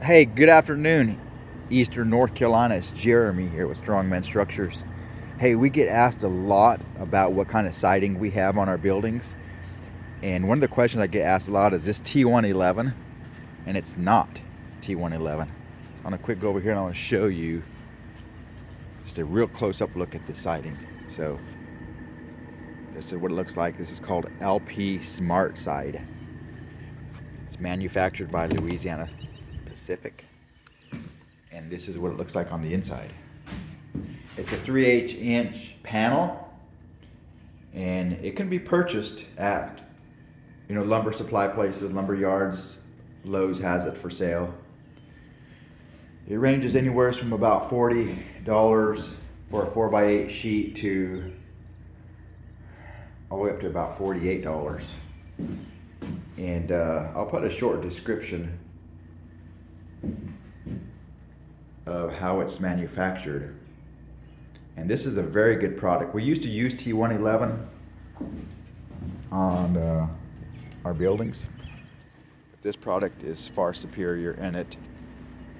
Hey, good afternoon, Eastern North Carolina. It's Jeremy here with Strongman Structures. Hey, we get asked a lot about what kind of siding we have on our buildings. And one of the questions I get asked a lot is this T111? And it's not T111. So I'm gonna quick go over here and I want to show you just a real close-up look at the siding. So this is what it looks like. This is called LP SmartSide. It's manufactured by Louisiana Pacific. And this is what it looks like on the inside. It's a 3/8 inch panel, and it can be purchased at lumber supply places, lumber yards. Lowe's has it for sale. It ranges anywhere from about $40 for a 4x8 sheet to all the way up to about $48. And I'll put a short description of how it's manufactured. And this is a very good product. We used to use T111 on our buildings. This product is far superior, and it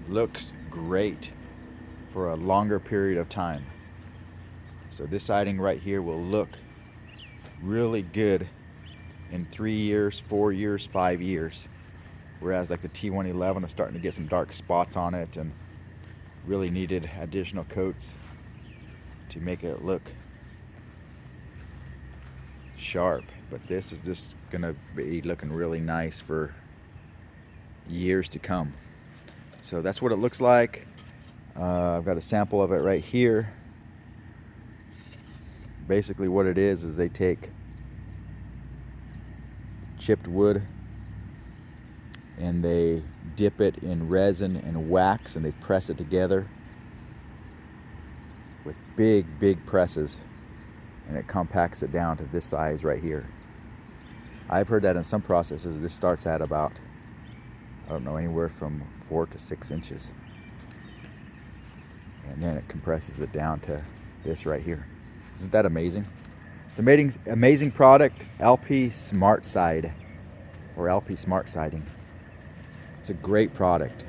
looks great for a longer period of time. So this siding right here will look really good in 3 years, 4 years, 5 years. Whereas like the T111 is starting to get some dark spots on it and really needed additional coats to make it look sharp. But this is just gonna be looking really nice for years to come. So that's what it looks like. I've got a sample of it right here. Basically what it is they take chipped wood and they dip it in resin and wax, and they press it together with big presses, and it compacts it down to this size right here. I've heard that in some processes this starts at about, I don't know, anywhere from 4 to 6 inches, and then it compresses it down to this right here. Isn't that amazing? It's an amazing product. LP SmartSide, or LP Smart Siding. It's a great product.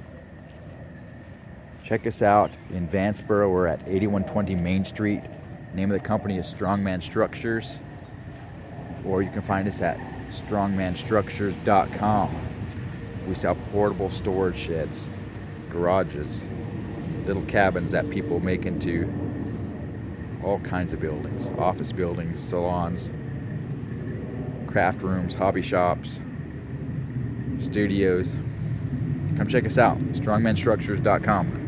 Check us out in Vanceboro. We're at 8120 Main Street. Name of the company is Strongman Structures. Or you can find us at strongmanstructures.com. We sell portable storage sheds, garages, little cabins that people make into all kinds of buildings. Office buildings, salons, craft rooms, hobby shops, studios. Come check us out, strongmanstructures.com.